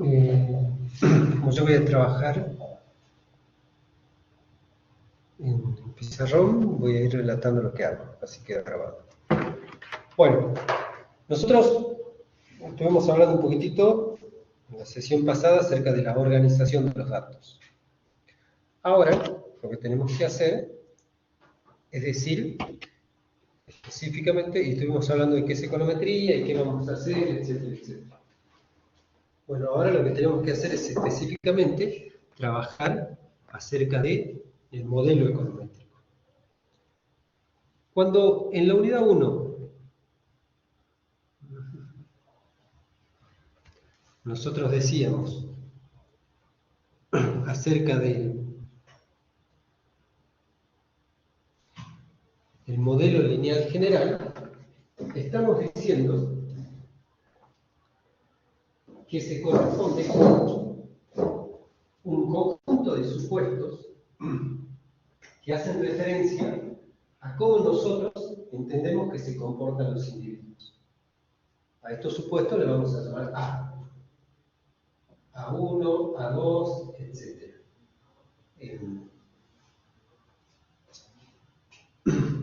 Como yo voy a trabajar en pizarrón, voy a ir relatando lo que hago, así queda grabado. Bueno, nosotros estuvimos hablando un poquitito en la sesión pasada acerca de la organización de los datos. Ahora, lo que tenemos que hacer es decir específicamente, y estuvimos hablando de qué es econometría y qué vamos a hacer, etcétera, etcétera. Bueno, ahora lo que tenemos que hacer es específicamente trabajar acerca de el modelo econométrico. Cuando en la unidad 1 nosotros decíamos acerca del modelo lineal general, estamos diciendo que se corresponde con un conjunto de supuestos que hacen referencia a cómo nosotros entendemos que se comportan los individuos. A estos supuestos le vamos a llamar A1, A2, etc.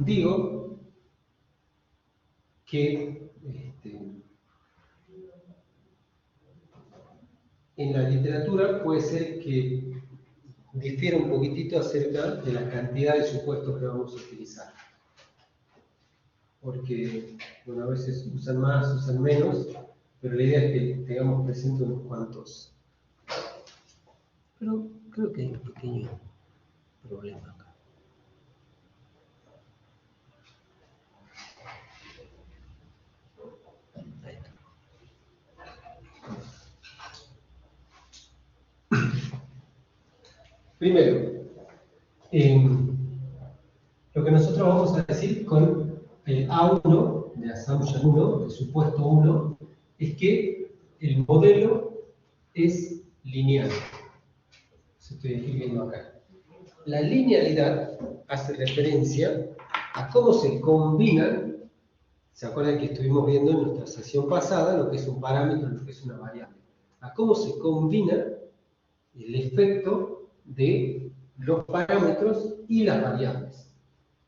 Digo que en la literatura puede ser que difiera un poquitito acerca de la cantidad de supuestos que vamos a utilizar. Porque, bueno, a veces usan más, usan menos, pero la idea es que tengamos presente unos cuantos. Pero creo que hay un pequeño problema acá. Ahí está. Primero, lo que nosotros vamos a decir con el A1, de Assumption 1, de supuesto 1, es que el modelo es lineal. Eso estoy escribiendo acá. La linealidad hace referencia a cómo se combinan, ¿se acuerdan que estuvimos viendo en nuestra sesión pasada lo que es un parámetro y lo que es una variable? A cómo se combina el efecto de los parámetros y las variables.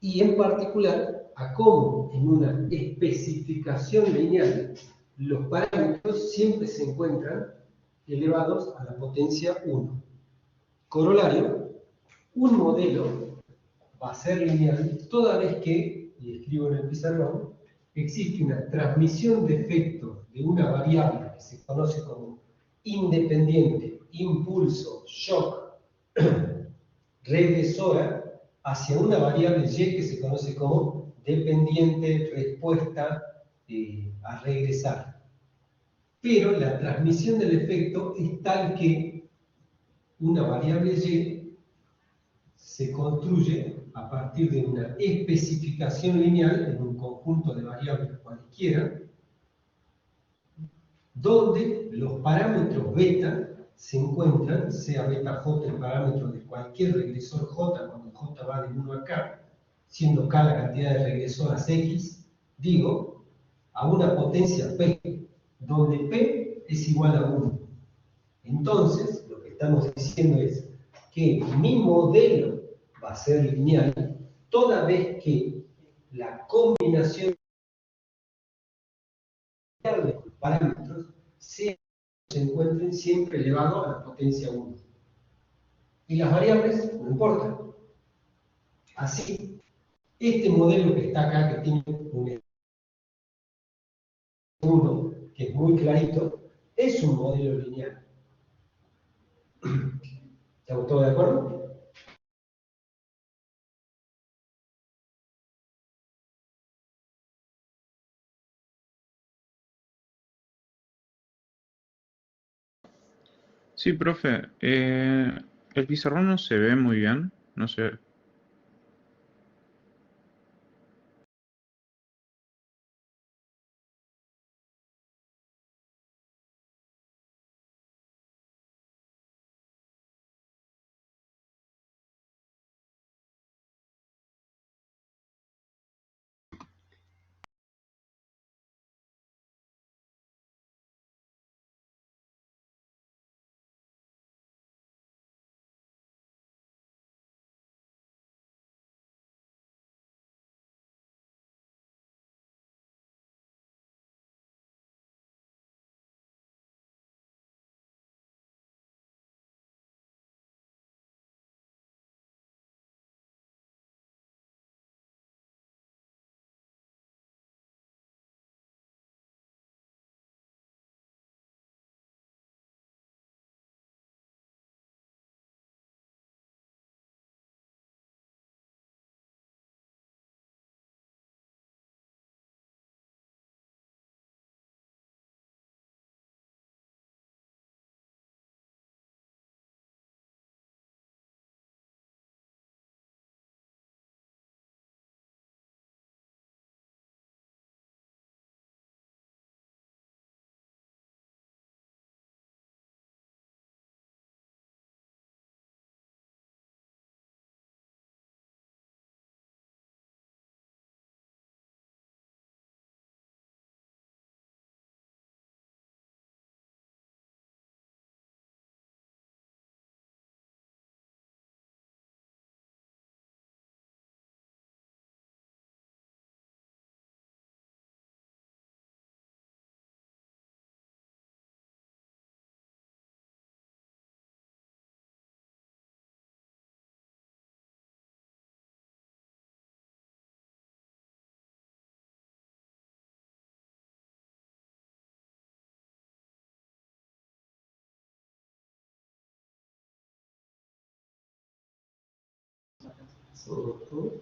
Y en particular, a cómo en una especificación lineal los parámetros siempre se encuentran elevados a la potencia 1. Corolario, un modelo va a ser lineal toda vez que, y escribo en el pizarrón, existe una transmisión de efectos de una variable que se conoce como independiente, impulso, shock, regresora, hacia una variable y que se conoce como dependiente, respuesta a regresar. Pero la transmisión del efecto es tal que una variable y se construye a partir de una especificación lineal en un conjunto de variables cualquiera, donde los parámetros beta se encuentran, sea beta j el parámetro de cualquier regresor j, cuando j va de 1 a k, siendo k la cantidad de regresoras x, digo, a una potencia p, donde p es igual a 1. Entonces, lo que estamos diciendo es que mi modelo va a ser lineal toda vez que la combinación de los parámetros se encuentren siempre elevado a la potencia 1. Y las variables no importan. Así, este modelo que está acá, que tiene un 1, que es muy clarito, es un modelo lineal. ¿Estamos todos de acuerdo? Sí, profe. El pizarrón no se ve muy bien. No sé. Ujú.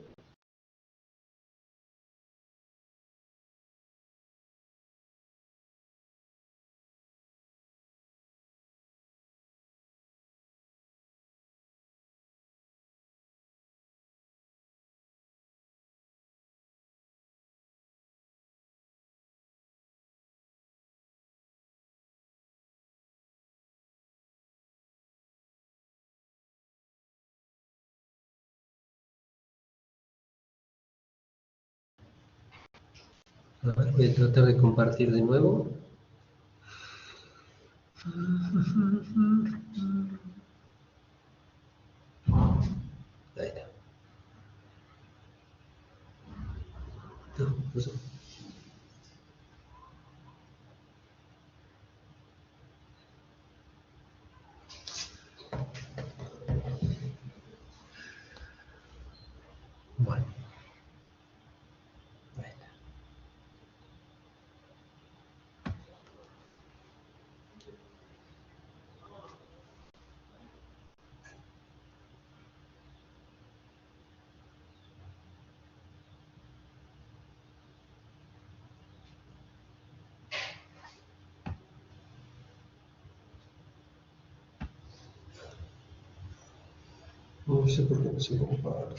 A ver, voy a tratar de compartir de nuevo. Ahí está. No, eso. Bueno. Ahí está. No sé por qué no se compara.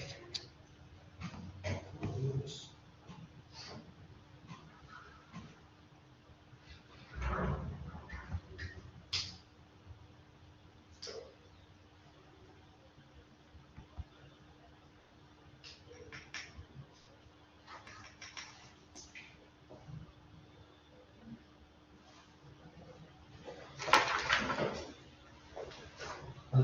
A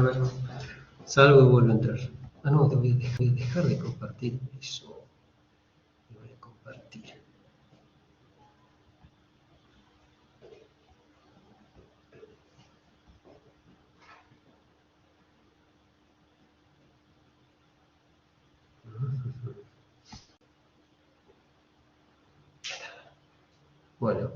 ver, salgo y vuelvo a entrar. Ah, no, te voy a dejar de compartir eso. Te voy a compartir. Bueno.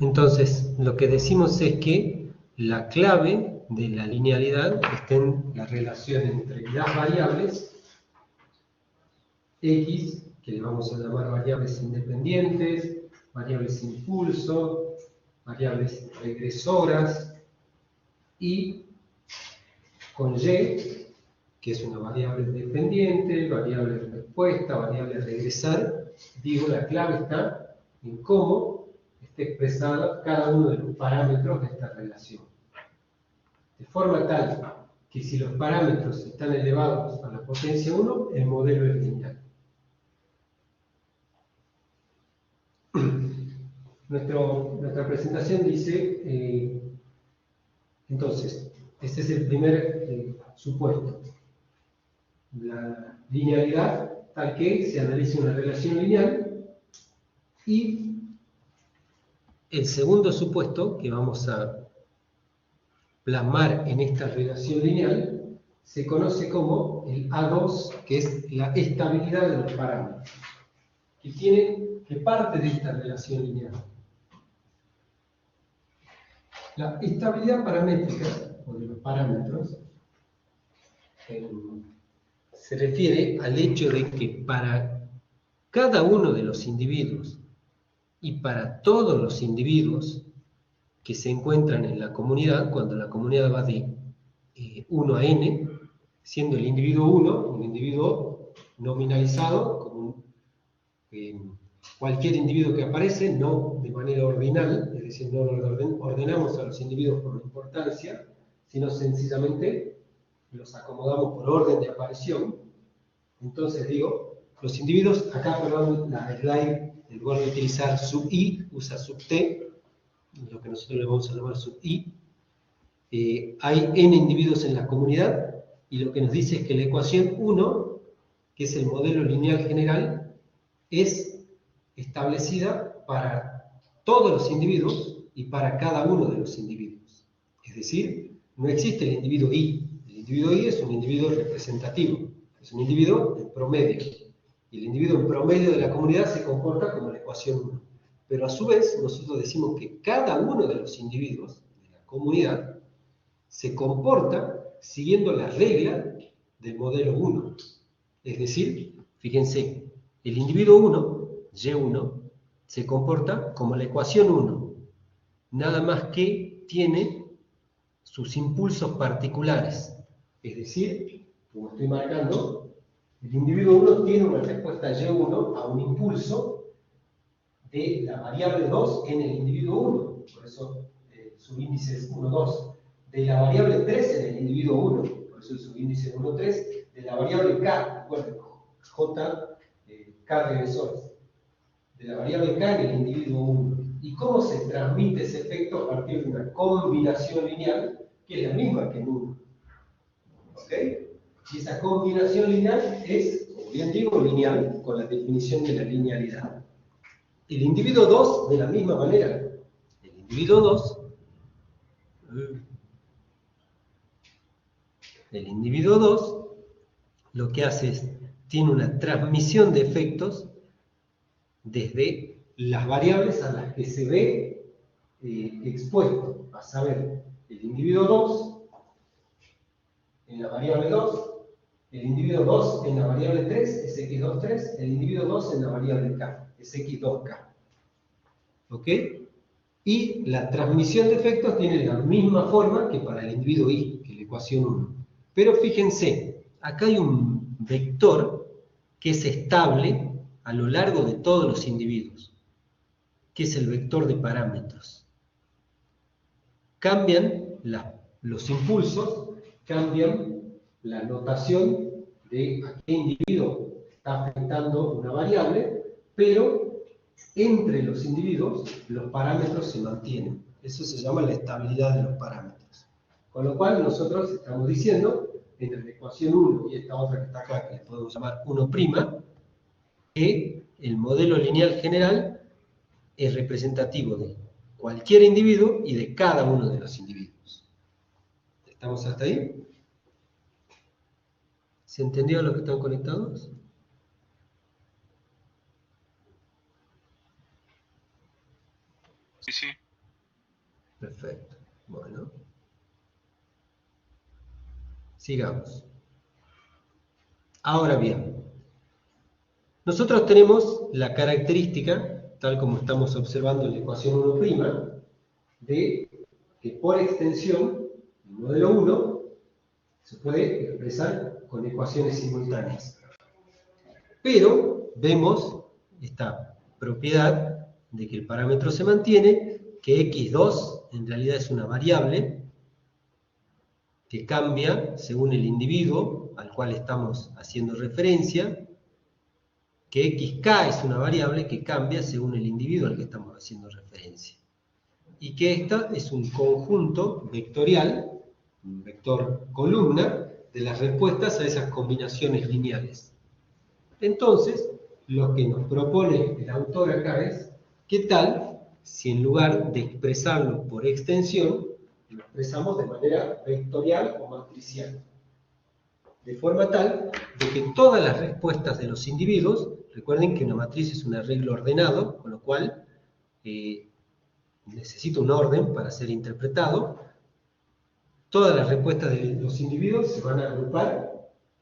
Entonces, lo que decimos es que la clave de la linealidad está en la relación entre las variables X, que le vamos a llamar variables independientes, variables impulso, variables regresoras, y con Y, que es una variable dependiente, variable respuesta, variable regresar, digo, la clave está en cómo está expresada cada uno de los parámetros de esta relación. De forma tal que si los parámetros están elevados a la potencia 1, el modelo es lineal. Nuestra presentación dice, entonces, este es el primer supuesto. La linealidad tal que se analiza una relación lineal, y el segundo supuesto que vamos a plasmar en esta relación lineal se conoce como el A2, que es la estabilidad de los parámetros, que parte de esta relación lineal. La estabilidad paramétrica, o de los parámetros, se refiere al hecho de que para cada uno de los individuos y para todos los individuos que se encuentran en la comunidad, cuando la comunidad va de 1 a n, siendo el individuo 1 un individuo nominalizado, como cualquier individuo que aparece, no de manera ordinal, es decir, no ordenamos a los individuos por importancia, sino sencillamente los acomodamos por orden de aparición. Entonces digo, los individuos, acá perdón, la slide, en lugar de utilizar sub i, usa sub t, lo que nosotros le vamos a llamar sub i. Hay n individuos en la comunidad, y lo que nos dice es que la ecuación 1, que es el modelo lineal general, es establecida para todos los individuos y para cada uno de los individuos. Es decir, no existe el individuo i. El individuo i es un individuo representativo, es un individuo en promedio. Y el individuo en promedio de la comunidad se comporta como la ecuación 1. Pero a su vez, nosotros decimos que cada uno de los individuos de la comunidad se comporta siguiendo la regla del modelo 1. Es decir, fíjense, el individuo 1, Y1, se comporta como la ecuación 1. Nada más que tiene sus impulsos particulares. Es decir, como estoy marcando, el individuo 1 tiene una respuesta Y1 a un impulso de la variable 2 en el individuo 1. Por eso su índice es 1, 2. De la variable 3 en el individuo 1. Por eso el subíndice es 1, 3. De la variable K, recuerden, J, K regresores. De la variable K en el individuo 1. ¿Y cómo se transmite ese efecto a partir de una combinación lineal que es la misma que en 1? ¿Ok? Y esa combinación lineal es, como bien digo, lineal, con la definición de la linealidad. El individuo 2, de la misma manera. El individuo 2 lo que hace es, tiene una transmisión de efectos desde las variables a las que se ve expuesto, a saber, el individuo 2 en la variable 2, el individuo 2 en la variable 3 es x2, 3, el individuo 2 en la variable k es x2k. ¿Ok? Y la transmisión de efectos tiene la misma forma que para el individuo y, que la ecuación 1. Pero fíjense, acá hay un vector que es estable a lo largo de todos los individuos, que es el vector de parámetros. Cambian los impulsos, cambian la notación de a qué individuo está afectando una variable, pero entre los individuos los parámetros se mantienen. Eso se llama la estabilidad de los parámetros. Con lo cual nosotros estamos diciendo, entre la ecuación 1 y esta otra que está acá, que le podemos llamar 1', que el modelo lineal general es representativo de cualquier individuo y de cada uno de los individuos. ¿Estamos hasta ahí? ¿Se entendió los que están conectados? Sí, sí. Perfecto. Bueno. Sigamos. Ahora bien, nosotros tenemos la característica, tal como estamos observando en la ecuación 1', de que por extensión, el modelo 1 se puede expresar con ecuaciones simultáneas. Pero vemos esta propiedad de que el parámetro se mantiene, que x2 en realidad es una variable que cambia según el individuo al cual estamos haciendo referencia, que xk es una variable que cambia según el individuo al que estamos haciendo referencia, y que esta es un conjunto vectorial, un vector columna, de las respuestas a esas combinaciones lineales. Entonces, lo que nos propone el autor acá es, ¿qué tal si en lugar de expresarlo por extensión, lo expresamos de manera vectorial o matricial? De forma tal de que todas las respuestas de los individuos, recuerden que una matriz es un arreglo ordenado, con lo cual necesita un orden para ser interpretado. Todas las respuestas de los individuos se van a agrupar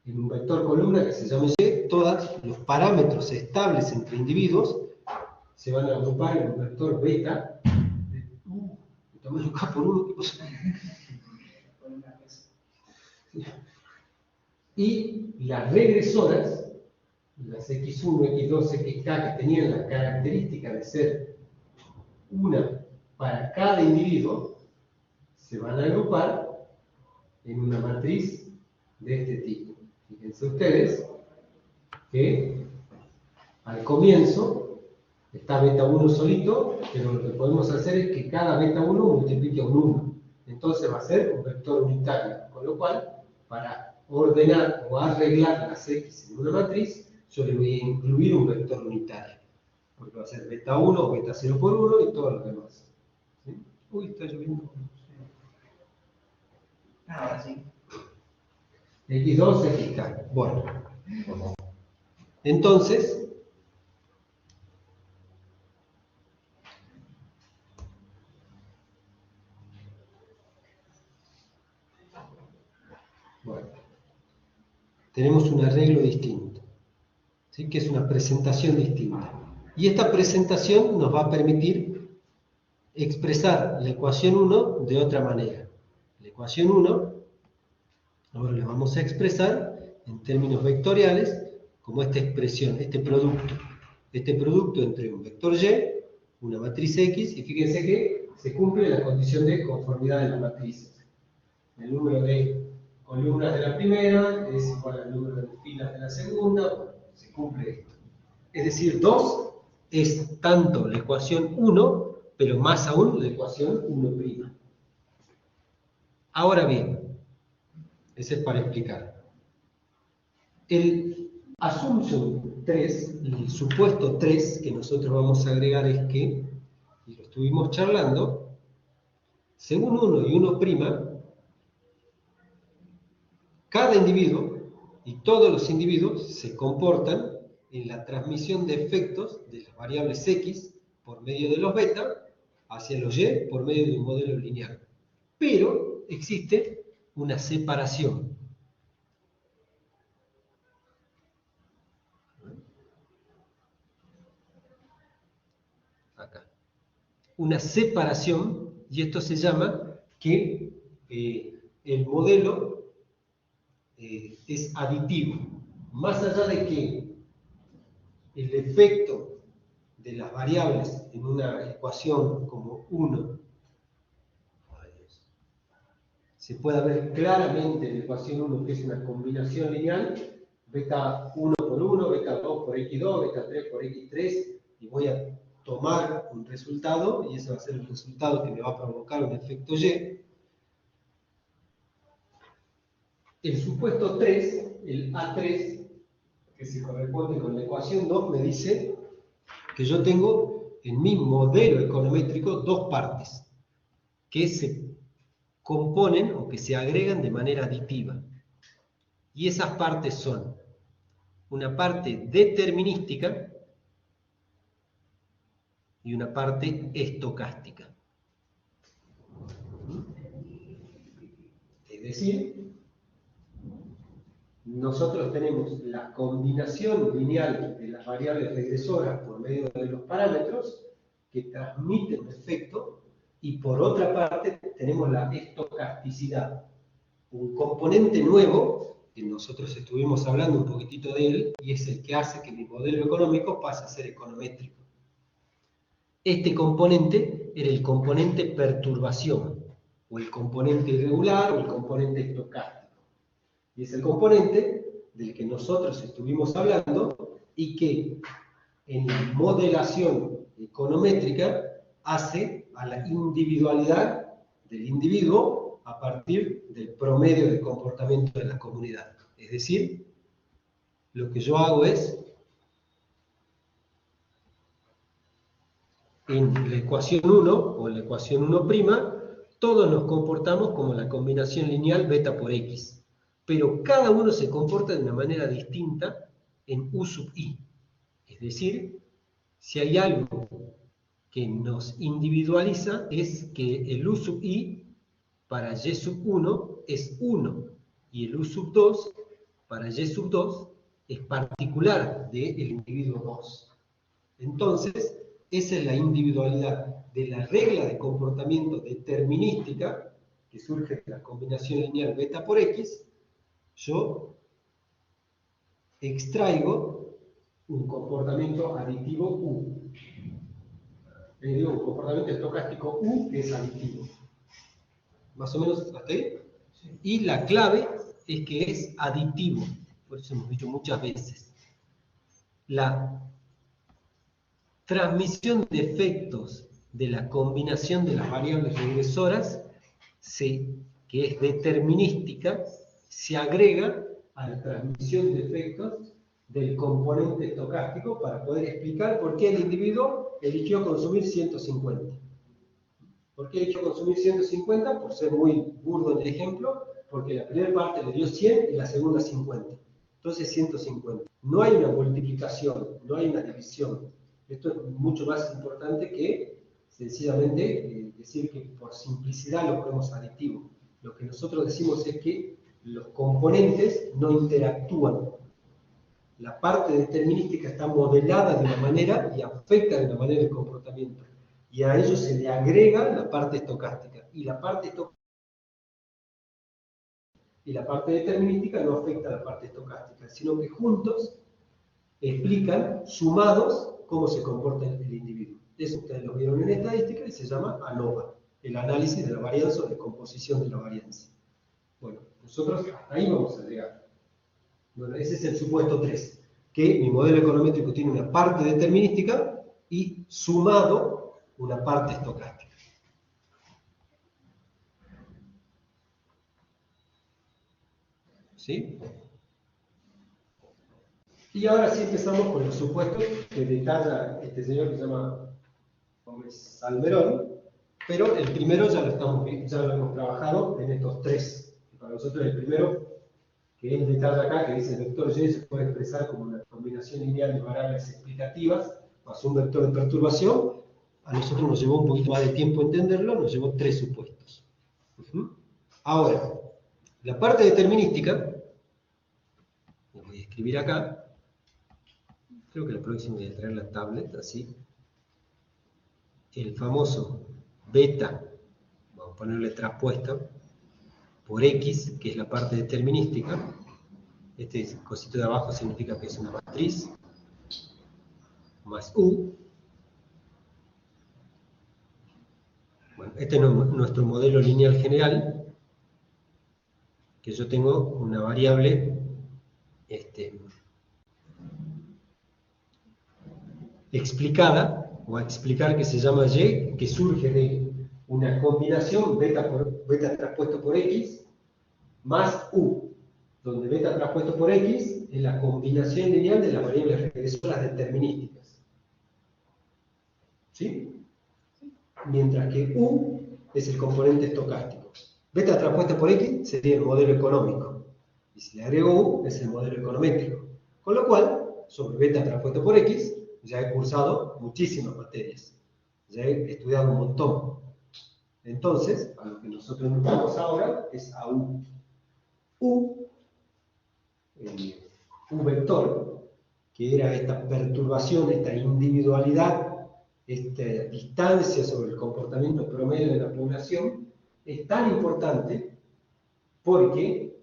en un vector columna que se llama Y. Todos los parámetros estables entre individuos se van a agrupar en un vector beta de tamaño K por 1. Y las regresoras, las x1, x2, xk, que tenían la característica de ser una para cada individuo, se van a agrupar en una matriz de este tipo. Fíjense ustedes que al comienzo está beta 1 solito, pero lo que podemos hacer es que cada beta 1 multiplique a un 1. Entonces va a ser un vector unitario, con lo cual, para ordenar o arreglar las x en una matriz, yo le voy a incluir un vector unitario, porque va a ser beta 1 o beta 0 por 1 y todo lo demás. ¿Sí? Uy, está lloviendo. Ahora sí. x2, xk. Bueno. Entonces, bueno, tenemos un arreglo distinto, ¿sí? Que es una presentación distinta. Y esta presentación nos va a permitir expresar la ecuación 1 de otra manera. La ecuación 1, ahora la vamos a expresar en términos vectoriales como esta expresión, este producto entre un vector Y, una matriz X, y fíjense que se cumple la condición de conformidad de las matrices. El número de columnas de la primera es igual al número de filas de la segunda, bueno, se cumple esto. Es decir, 2 es tanto la ecuación 1, pero más aún la ecuación 1'. Ahora bien, ese es para explicar. El assumption 3, el supuesto 3 que nosotros vamos a agregar es que, y lo estuvimos charlando, según 1 y 1', cada individuo y todos los individuos se comportan en la transmisión de efectos de las variables X por medio de los beta hacia los Y por medio de un modelo lineal. Pero existe una separación. Acá. Una separación, y esto se llama que el modelo es aditivo. Más allá de que el efecto de las variables en una ecuación como 1 se puede ver claramente en la ecuación 1 que es una combinación lineal, beta 1 por 1, beta 2 por x2, beta 3 por x3, y voy a tomar un resultado, y ese va a ser el resultado que me va a provocar un efecto Y. El supuesto 3, el A3, que se corresponde con la ecuación 2, me dice que yo tengo en mi modelo econométrico dos partes que se componen o que se agregan de manera aditiva. Y esas partes son una parte determinística y una parte estocástica. Es decir, nosotros tenemos la combinación lineal de las variables regresoras por medio de los parámetros que transmiten un efecto, y por otra parte tenemos la estocasticidad, un componente nuevo que nosotros estuvimos hablando un poquitito de él, y es el que hace que mi modelo económico pase a ser econométrico. Este componente era el componente perturbación, o el componente irregular, o el componente estocástico. Y es el componente del que nosotros estuvimos hablando y que en la modelación econométrica hace a la individualidad del individuo a partir del promedio de comportamiento de la comunidad. Es decir, lo que yo hago es, en la ecuación 1 o en la ecuación 1', todos nos comportamos como la combinación lineal beta por x, pero cada uno se comporta de una manera distinta en U sub i. Es decir, si hay algo que nos individualiza es que el U sub i para y sub 1 es 1 y el U sub 2 para y sub 2 es particular del individuo 2. Entonces, esa es la individualidad de la regla de comportamiento determinística que surge de la combinación lineal beta por x. Yo extraigo un comportamiento aditivo U. Le digo un comportamiento estocástico U que es aditivo. ¿Más o menos hasta ahí? Sí. Y la clave es que es aditivo. Por eso hemos dicho muchas veces. La transmisión de efectos de la combinación de las variables regresoras, que es determinística, se agrega a la transmisión de efectos del componente estocástico para poder explicar por qué el individuo eligió consumir 150. ¿Por qué eligió consumir 150? Por ser muy burdo en el ejemplo, porque la primera parte le dio 100 y la segunda 50. entonces 150. No hay una multiplicación, no hay una división. Esto es mucho más importante que sencillamente decir que por simplicidad lo ponemos aditivo. Lo que nosotros decimos es que los componentes no interactúan. La parte determinística está modelada de una manera y afecta de una manera el comportamiento. Y a ello se le agrega la parte estocástica. Y la parte determinística no afecta a la parte estocástica, sino que juntos explican, sumados, cómo se comporta el individuo. Eso ustedes lo vieron en estadística y se llama ANOVA, el análisis de la varianza o descomposición de la varianza. Bueno, nosotros hasta ahí vamos a llegar. Bueno, ese es el supuesto 3, que mi modelo econométrico tiene una parte determinística y sumado una parte estocástica. ¿Sí? Y ahora sí empezamos con los supuestos que detalla este señor que se llama Gómez Salmerón, pero el primero ya lo hemos trabajado en estos 3. Para nosotros el primero, que él detalla acá, que dice el vector Y se puede expresar como una combinación lineal de variables explicativas más un vector de perturbación. A nosotros nos llevó un poquito más de tiempo entenderlo, nos llevó 3 supuestos. Ahora, la parte determinística, lo voy a escribir acá, creo que la próxima voy a traer la tablet, así. El famoso beta, vamos a ponerle traspuesto, por X, que es la parte determinística. Este cosito de abajo significa que es una matriz, más U. Bueno, este es nuestro modelo lineal general, que yo tengo una variable explicada, o a explicar, que se llama Y, que surge de una combinación beta traspuesto por X más U, donde beta traspuesto por X es la combinación lineal de las variables regresoras determinísticas. ¿Sí? Mientras que U es el componente estocástico. Beta traspuesto por X sería el modelo económico. Y si le agrego U, es el modelo econométrico. Con lo cual, sobre beta traspuesto por X, ya he cursado muchísimas materias. Ya he estudiado un montón. Entonces, a lo que nosotros nos vamos ahora es a U. U vector, que era esta perturbación, esta individualidad, esta distancia sobre el comportamiento promedio de la población, es tan importante porque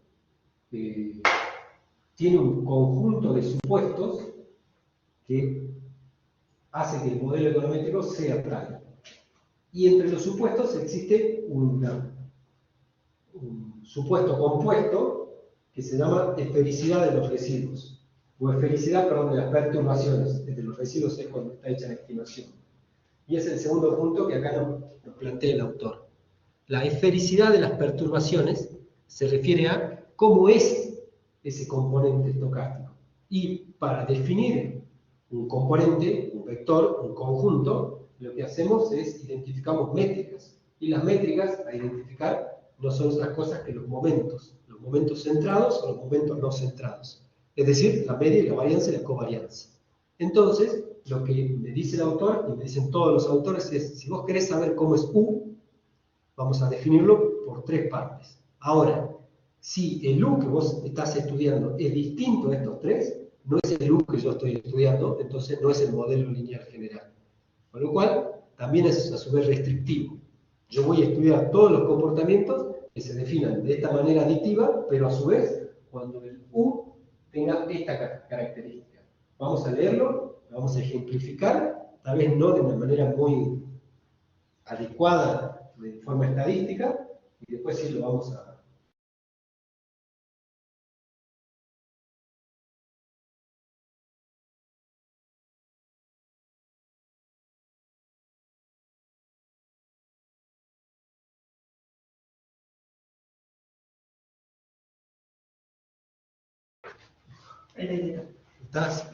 tiene un conjunto de supuestos que hace que el modelo econométrico sea tal. Y entre los supuestos existe un supuesto compuesto que se llama esfericidad de los residuos, o esfericidad, perdón, de las perturbaciones. De los residuos es cuando está hecha la estimación. Y es el segundo punto que acá nos plantea el autor. La esfericidad de las perturbaciones se refiere a cómo es ese componente estocástico. Y para definir un componente, un vector, un conjunto, lo que hacemos es identificamos métricas. Y las métricas a identificar no son otras cosas que los momentos centrados o los momentos no centrados. Es decir, la media y la varianza y la covarianza. Entonces, lo que me dice el autor, y me dicen todos los autores, es, si vos querés saber cómo es U, vamos a definirlo por 3 partes. Ahora, si el U que vos estás estudiando es distinto a estos 3, no es el U que yo estoy estudiando, entonces no es el modelo lineal general. Con lo cual, también es a su vez restrictivo. Yo voy a estudiar todos los comportamientos que se definan de esta manera aditiva, pero a su vez, cuando el U tenga esta característica. Vamos a leerlo, lo vamos a ejemplificar, tal vez no de una manera muy adecuada de forma estadística, y después sí lo vamos a...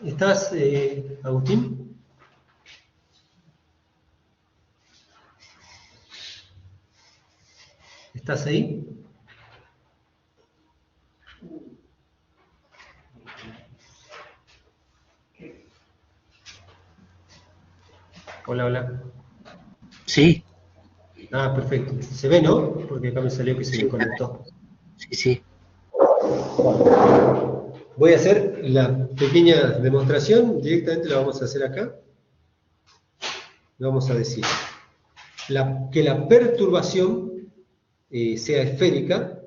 ¿Estás Agustín? ¿Estás ahí? Hola, hola. Sí, Ah, perfecto. ¿Se ve, no? Porque acá me salió que se sí, desconectó. sí, sí. Voy a hacer la pequeña demostración, directamente la vamos a hacer acá. Le vamos a decir que la perturbación sea esférica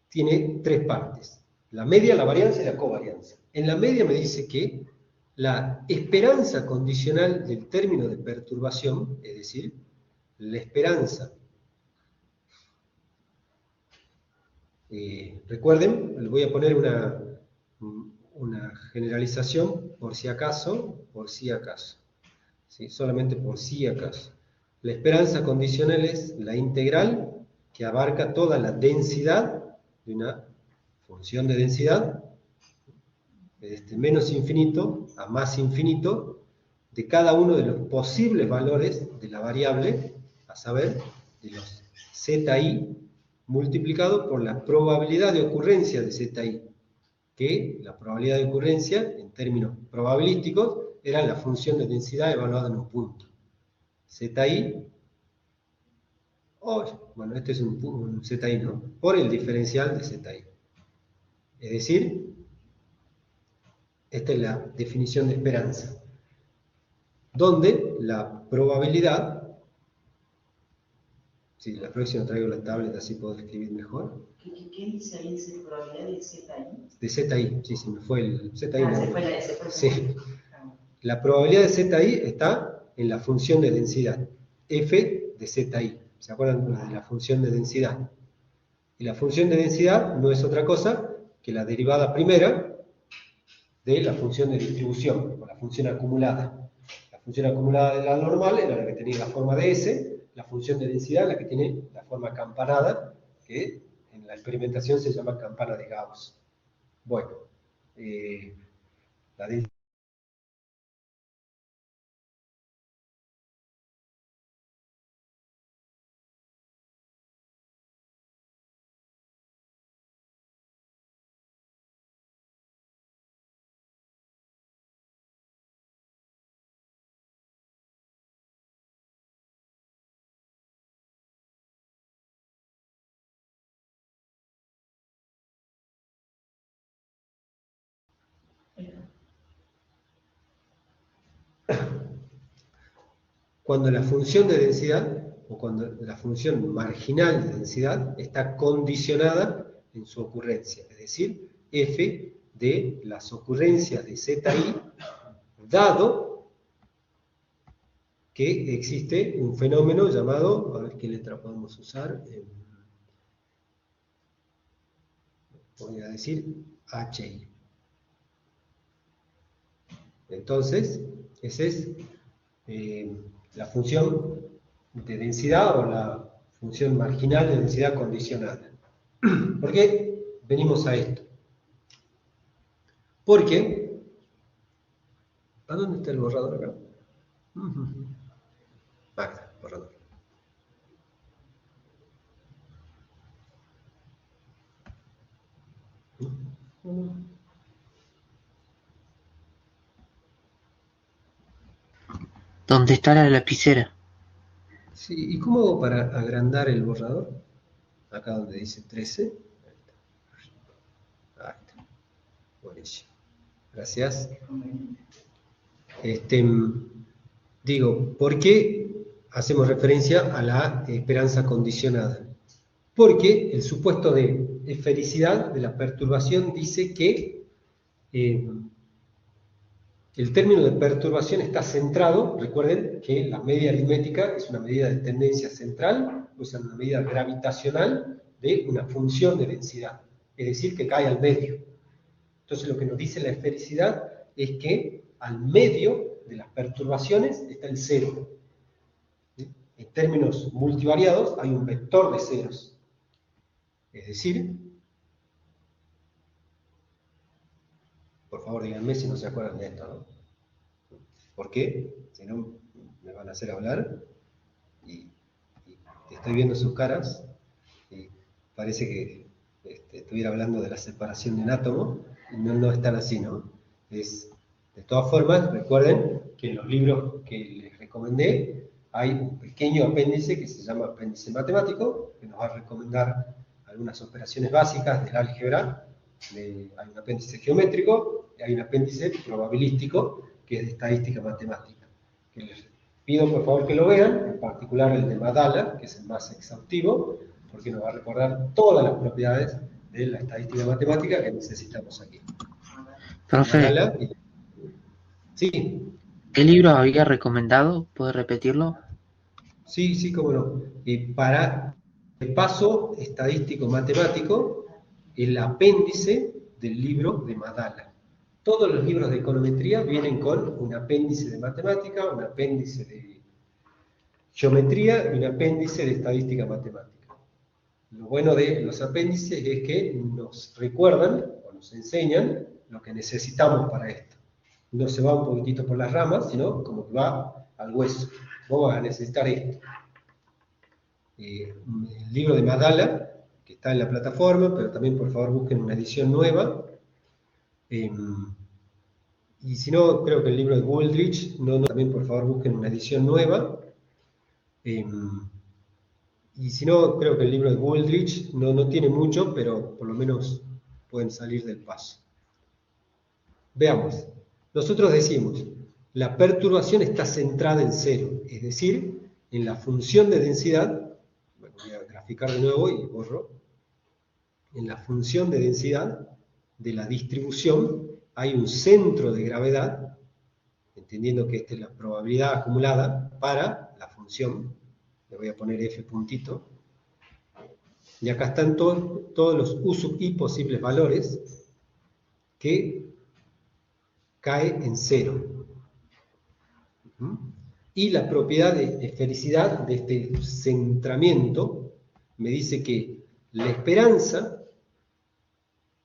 tiene tres partes. La media, la varianza y la covarianza. En la media me dice que la esperanza condicional del término de perturbación, es decir, la esperanza, recuerden, les voy a poner una generalización por si acaso, ¿sí? Solamente por si acaso. La esperanza condicional es la integral que abarca toda la densidad de una función de densidad, desde menos infinito a más infinito, de cada uno de los posibles valores de la variable, a saber, de los zi multiplicado por la probabilidad de ocurrencia de zi, que la probabilidad de ocurrencia, en términos probabilísticos, era la función de densidad evaluada en un punto. Zi, bueno, este es un zi, ¿no? Por el diferencial de zi. Es decir, esta es la definición de esperanza, donde la probabilidad, si la próxima traigo la tablet así puedo escribir mejor. ¿Qué dice ahí? ¿Dice probabilidad de zi? De zi, sí, se me fue el zi. Ah, No. se fue la S. Sí. La probabilidad de zi está en la función de densidad, f de zi. ¿Se acuerdan de la función de densidad? Y la función de densidad no es otra cosa que la derivada primera de la función de distribución, o la función acumulada. La función acumulada de la normal era la que tenía la forma de S, la función de densidad la que tiene la forma campanada, que en la experimentación se llama campana de Gauss. Bueno, la densidad. Cuando la función de densidad, o cuando la función marginal de densidad, está condicionada en su ocurrencia, es decir, f de las ocurrencias de zi, dado que existe un fenómeno llamado, a ver qué letra podemos usar, voy a decir hi. Entonces, esa es la función de densidad o la función marginal de densidad condicionada. ¿Por qué venimos a esto? Porque, ¿a dónde está el borrador acá? Está, borrador. ¿Dónde está la lapicera? Sí, ¿y cómo hago para agrandar el borrador? Acá donde dice 13. Ahí está. Buenísimo. Gracias. Digo, ¿por qué hacemos referencia a la esperanza condicionada? Porque el supuesto de esfericidad de la perturbación dice que el término de perturbación está centrado, recuerden que la media aritmética es una medida de tendencia central, o sea, una medida gravitacional de una función de densidad, es decir, que cae al medio. Entonces lo que nos dice la esfericidad es que al medio de las perturbaciones está el cero. ¿Sí? En términos multivariados hay un vector de ceros. Es decir, por favor díganme si no se acuerdan de esto, ¿no? ¿Por qué? Si no, me van a hacer hablar y estoy viendo sus caras y parece que estuviera hablando de la separación de un átomo y no es tan así, ¿no? De todas formas, recuerden que en los libros que les recomiendo recomendé, hay un pequeño apéndice que se llama apéndice matemático, que nos va a recomendar algunas operaciones básicas del álgebra. Hay un apéndice geométrico y hay un apéndice probabilístico, que es de estadística matemática. Que les pido por favor que lo vean, en particular el de Maddala, que es el más exhaustivo, porque nos va a recordar todas las propiedades de la estadística matemática que necesitamos aquí. Profe, Maddala, sí. ¿qué libro había recomendado? ¿Puede repetirlo? Sí, cómo no. Y para el paso estadístico matemático, el apéndice del libro de Maddala. Todos los libros de econometría vienen con un apéndice de matemática, un apéndice de geometría y un apéndice de estadística matemática. Lo bueno de los apéndices es que nos recuerdan o nos enseñan lo que necesitamos para esto. No se va un poquitito por las ramas, sino como que va al hueso. Vos vas a necesitar esto. El libro de Maddala, que está en la plataforma, pero también por favor busquen una edición nueva. Y si no, creo que el libro de Wooldridge, también por favor busquen una edición nueva. Y si no, creo que el libro de Wooldridge no tiene mucho, pero por lo menos pueden salir del paso. Veamos. Nosotros decimos, la perturbación está centrada en cero, es decir, en la función de densidad. Bueno, voy a graficar de nuevo y borro. En la función de densidad de la distribución hay un centro de gravedad, entendiendo que esta es la probabilidad acumulada para la función. Le voy a poner F puntito. Y acá están todos los U sub I posibles valores que cae en cero. Y la propiedad de esfericidad de este centramiento me dice que la esperanza,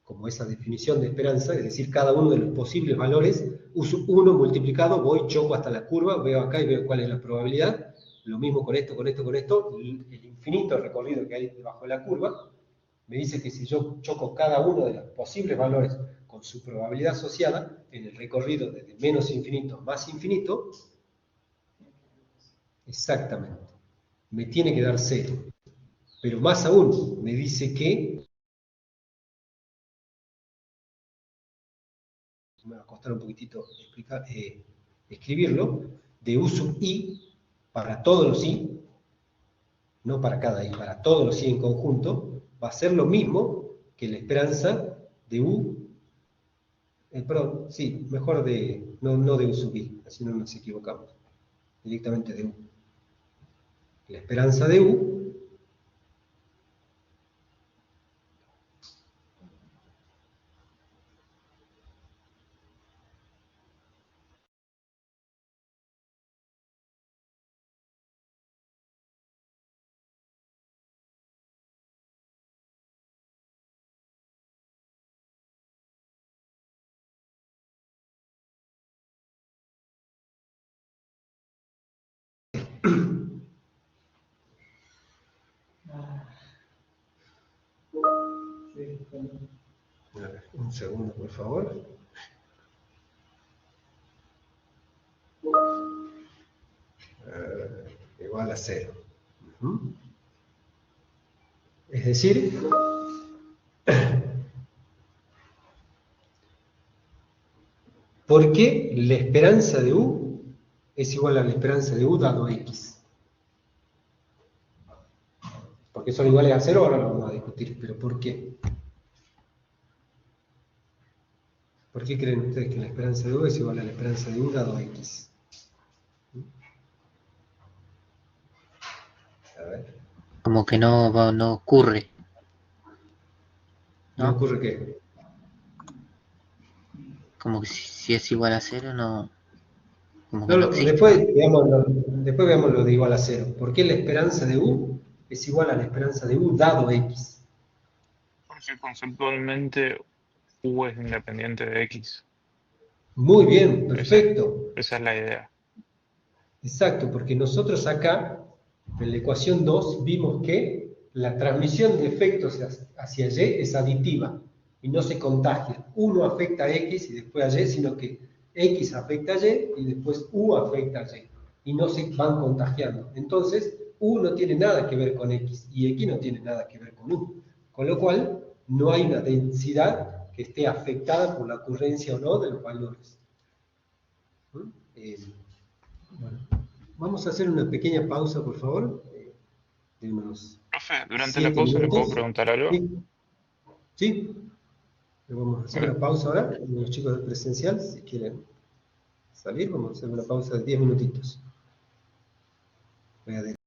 como esa definición de esperanza, es decir, cada uno de los posibles valores, U sub 1 multiplicado, voy, choco hasta la curva, veo acá y veo cuál es la probabilidad. Lo mismo con esto, el infinito recorrido que hay debajo de la curva, me dice que si yo choco cada uno de los posibles valores con su probabilidad asociada, en el recorrido desde menos infinito a más infinito, exactamente, me tiene que dar cero. Pero más aún, me dice que, me va a costar un poquitito escribirlo, de U sub I para todos los I, no para cada I, para todos los I en conjunto, va a ser lo mismo que la esperanza de U, mejor no de U sub I, así no nos equivocamos, directamente de U. La esperanza de U un segundo, por favor. Igual a 0. Es decir, ¿por qué la esperanza de U es igual a la esperanza de U dado X? Porque son iguales a 0, ahora lo vamos a discutir, pero ¿por qué? ¿Por qué creen ustedes que la esperanza de U es igual a la esperanza de U dado X? A ver. Como que no ocurre. ¿No ocurre qué? Como que si es igual a 0, no. Como que No, no existe. después veamos lo de igual a 0. ¿Por qué la esperanza de U es igual a la esperanza de U dado X? Porque conceptualmente U es independiente de X. Muy bien, perfecto. Esa es la idea. Exacto, porque nosotros acá, en la ecuación 2, vimos que la transmisión de efectos hacia Y es aditiva y no se contagia. Uno afecta a X y después a Y, sino que X afecta a Y y después U afecta a Y. y no se van contagiando. Entonces, U no tiene nada que ver con X y X no tiene nada que ver con U. Con lo cual, no hay una densidad que esté afectada por la ocurrencia o no de los valores. Bueno, vamos a hacer una pequeña pausa, por favor, de unos Profe, durante la 7 pausa le puedo minutos. preguntar algo. Sí, sí. Vamos a hacer una pausa ahora, los chicos de presencial, si quieren salir, vamos a hacer una pausa de 10 minutitos. Voy a